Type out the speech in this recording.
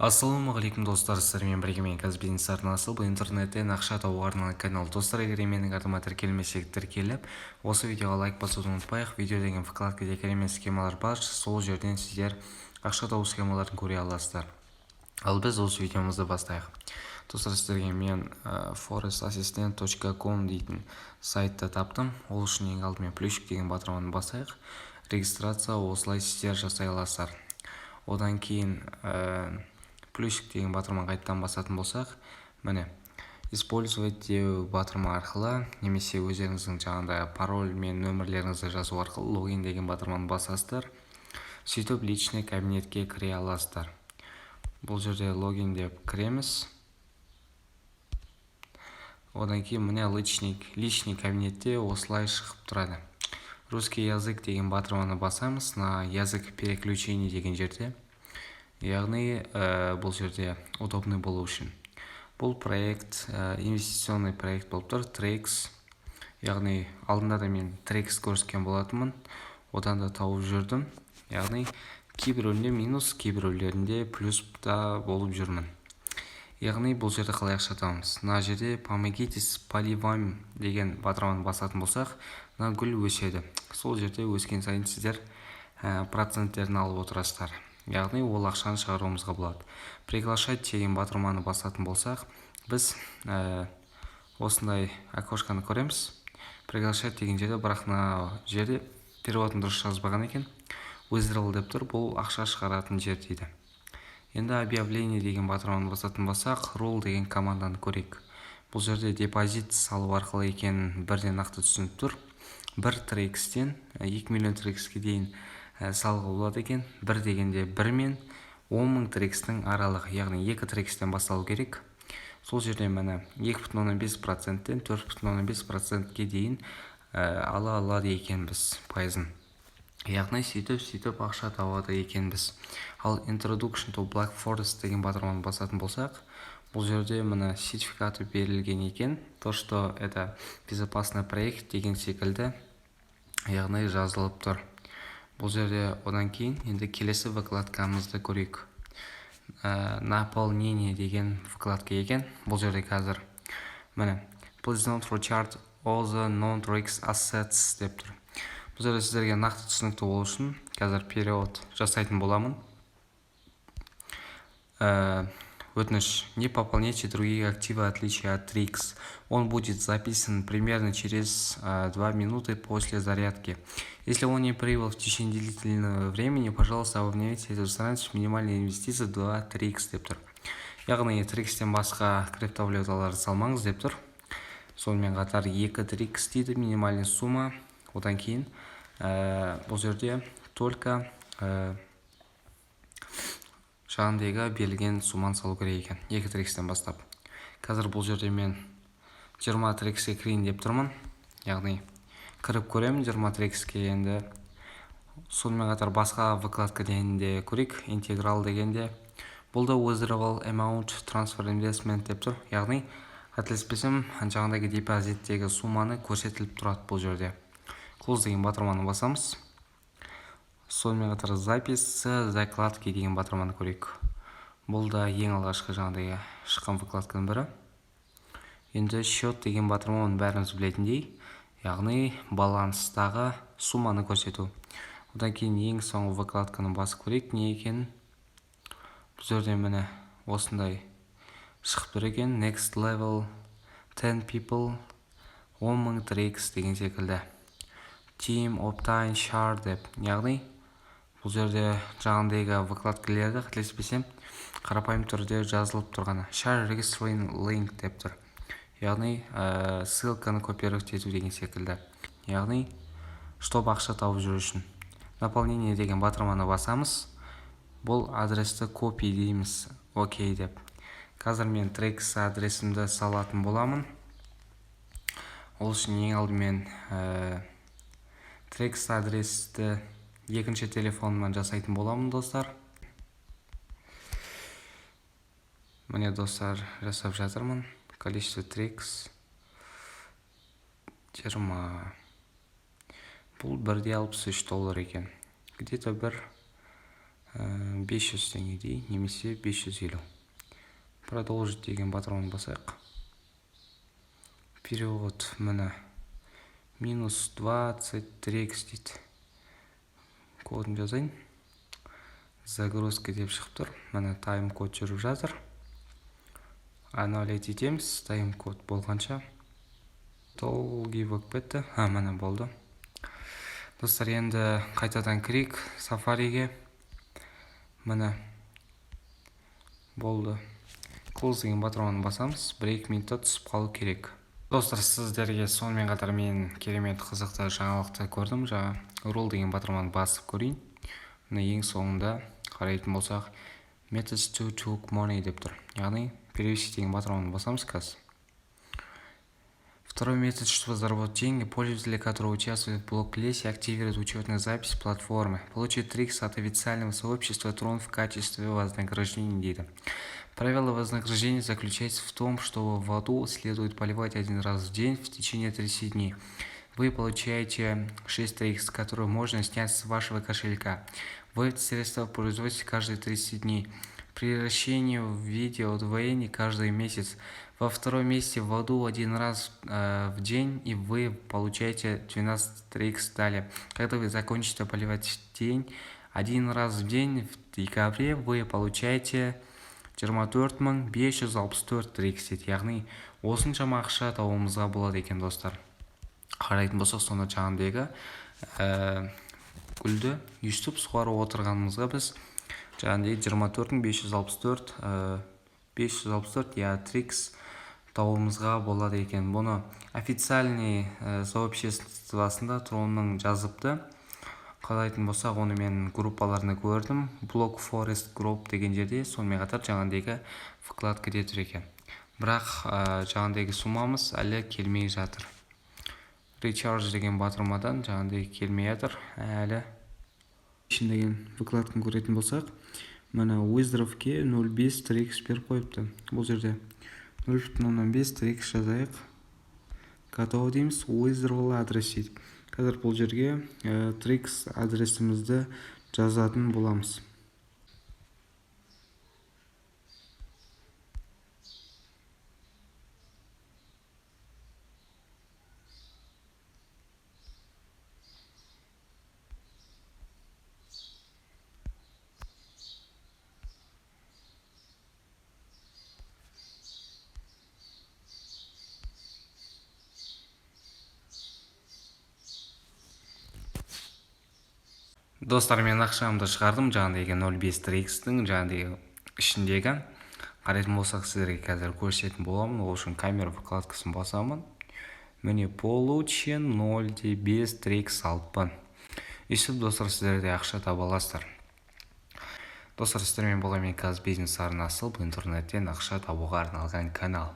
Ассалаумағалейкум достар, сіздермен бірге мен Казбизнес арнасы. Бұл интернеттен ақша табуға арналған канал. Достар, егер менің атыма тіркелмесек, тіркеліп, осы видеоға лайк басуды ұмытпайық. Видео деген вкладкада керемет схемалар бар, сол жерден сіздер ақша табу схемаларын көре аласыздар. Ал біз осы видеомызды бастайық. Достар, сіздерге мен forex-assistant.com дейтін сайтты таптым. Ол үшін ең алдымен плюсик деген батырманы басайық. Регистрация осылай сіздер жасай аласыздар. Одан кейін плюсик деген батырманы қайттан басатын болсақ, міне использовать деу батырма арқылы немесе өздеріңіздің жаңағыдай пароль мен нөмірлеріңізді жазу арқылы логин деген батырманы басасыздар. Сөйтіп личный кабинетке кіре аласыздар. Бұл жерде логин деп кіреміз. Одан кейін міне личный кабинетте осылай шығып тұрады. Русский язык деген батырманы басамыз, на язык переключения деген жерде. Яғни бұл жерде удобный болу үшін. Бұл проект инвестиционный проект болып тұр, TRX. Яғни алдында да мен TRX көрсеткен болатынмын, одан да тауып жүрдім. Яғни кейбіреулерінде минус, кейбіреулерінде плюс та болып жүрмін. Яғни бұл жерде қалай ақша табамыз? Мына жерде помогитесь поливам деген батырманы басатын болсақ, мына гүл өседі. Сол жерде өскен сайын сіздер проценттерін алып отырасыздар. Яғни ол ақшаны шығаруымызға болады. Приглашать деген батырманы басатын болсақ, біз осындай окошканы көреміз. Приглашать деген жерде, бірақ мына жерде переводын дұрыс жазбаған екен. Withdrawal деп тұр, бұл ақша шығаратын жер дейді. Енді объявление деген батырманы басатын болсақ, rule деген команданы көрейік. Бұл жерде депозит салу арқылы екенін бірден нақты түсініп тұр. 1 TRX-тен 2 миллион TRX-ке дейін салғы болады екен. 1 дегенде 1 мен 10 мың TRX-тің аралығы, яғни 2 TRX-тен басталу керек. Сол жерде мәні 2,5%-тен 4,5%-ке дейін ала алады екенбіз пайызын. Яғни сөйтіп ақша табады екенбіз. Ал Introduction to Black Forest деген батырманы басатын болсақ, бұл жерде мына сертификаты берілген екен. То, что это безопасный проект деген секілді, яғни жазылып тұр. Бұл жерде одан кейін енді келесі вкладкамызды көрейік. Наполнение деген вкладка екен. Бұл жерде қазір міне please don't recharge all the non-TRX assets деп тұр. Бұл жерде сіздерге нақты түсінікті болу үшін қазір перевод жасайтын боламын. Өтініш: не пополняйте другие активы отличия от TRX. Он будет записан примерно через 2 минуты после зарядки. Если он не прибыл в течение длительного времени, пожалуйста, обновите эту страницу с минимальной инвестицией 2 TRX деп тұр. Яғни TRX-тен басқа криптовалюталарды салмаңыз деп тұр. Сонымен қатар 2 TRX дейді минимальный сумма. Одан кейін бұл жерде только жаңағыдайға берілген сумманы салу керек екен. 2 TRX-тен бастап. Қазір бұл жерде мен 20 TRX-ке кірейін деп тұрмын. Яғни кіріп көремін 20 TRX-ке енді. Сонымен қатар басқа вкладка дегенде көрейік. Интеграл дегенде. Бұл да withdrawal amount transfer investment деп тұр. Яғни қателеспесем жаңағыдайғы депозиттегі сумманы көрсетіліп тұрады бұл жерде. Close деген батырманы басамыз. Сонымен қатар запись закладки деген батырманы көрейік. Бұл да ең алғашқы жаңағыдай шыққан вкладканың бірі. Енді счет деген батырма оның бәріміз білетіндей, яғни баланстағы сумманы көрсету. Одан кейін ең соңғы вкладканың басы көрейік не екен. Бұл жерде міне осындай шығып тұр екен. Next level 10 people 10 мың TRX деген секілді. Team Optime Shard деп. Яғни бұл жерде жаңағыдайғы вкладкалерді қателеспесем қарапайым түрде жазылып тұрғаны. Share registering link деп тұр. Яғни ссылканы копировать ету деген секілді. Яғни чтобы ақша тауып жүру үшін. Наполнение деген батырманы басамыз. Бұл адресті копи дейміз. Окей деп. Қазір мен TRX адресімді салатын боламын. Ол үшін ең алдымен TRX адресті екінші телефонымнан жасайтын боламын, достар. Міне, достар, жасап жатырмын. Количество TRX 20. Бұл $1.63 екен. Где-то бір 500 теңгедей немесе 550. Продолжить деген батырманы басайық. Перевод міне минус 20 дейді. Кодын жазайын. Загрузка деп шығып тұр. Міне тайм код жүріп жатыр. Анализ етеміз. Тайм код болғанша. Долгий болып кетті. Міне болды. Достар, енді қайтадан кірейік Safari'ге. Міне болды. Close деген батырманы басамыз. 1-2 минутта түсіп қалу керек. Достар, сіздерге сонымен қатар мен керемет қызықты жаңалықты көрдім. Жаңа Rule деген батырманы басып көрейін. Міне ең соңында қарайтын болсақ Methods to took money деп тұр. Яғни перевести деген батырманы басамыз қазір. Второй метод, чтобы заработать деньги, пользователи, которые участвуют в блок-лесте, активируют учетную запись платформы, получат трикс от официального сообщества Tron в качестве вознаграждения дейді. Правило вознаграждения заключается в том, что воду следует поливать 1 раз в день в течение 30 дней. Вы получаете 6 трикс, которые можно снять с вашего кошелька. Вы это средство производите каждые 30 дней. При вращении в виде удвоения каждый месяц. Во втором месяце воду 1 раз в день, и вы получаете 12 трикс далее. Когда вы закончите поливать день 1 раз в день в декабре, вы получаете 24.564 трикс дейді. Яғни осыншама ақша табуымызға болады екен, достар. Қарайтын болсақ, сонда жаңағыдегі гүлді үстіп суарып отырғанымызға біз жаңағыдегі 24.564 трикс табуымызға болады екен. Бұны официальный сообществосында Тронның жазыпты. Қалайтын болсақ, оны мен группаларына көрдім. Block Forest Group деген жерде, сонымен қатар жаңағыдегі вкладкаде тұр екен. Бірақ жаңағыдегі суммамыз әлі келмей жатыр. Recharge деген батырмадан жаңағыдегі келмей жатыр әлі. Ішіндеген вкладканы көретін болсақ, мына Wizard'ке 0.5 трикс беріп қойыпты. Бұл жерде 0.5 трикс жазайық. Готово дейміз. Wizard адрес дейді. Қазір бұл жерге трикс адресімізді жазатын боламыз. Достар, мен ақшамды шығардым жаңағыдегі 0.5 трикстің жаңағыдегі ішіндегі. Қарайтын болсақ, сіздерге қазір көрсететін боламын. Ол үшін камера вкладкасын басамын. Міне получен 0.5 трикс алыппын. Өйстіп, достар, сіздерде ақша таба аласыздар. Достар, сіздермен болған мен қазір бизнес арнасы, бұл интернеттен ақша табуға арналған канал.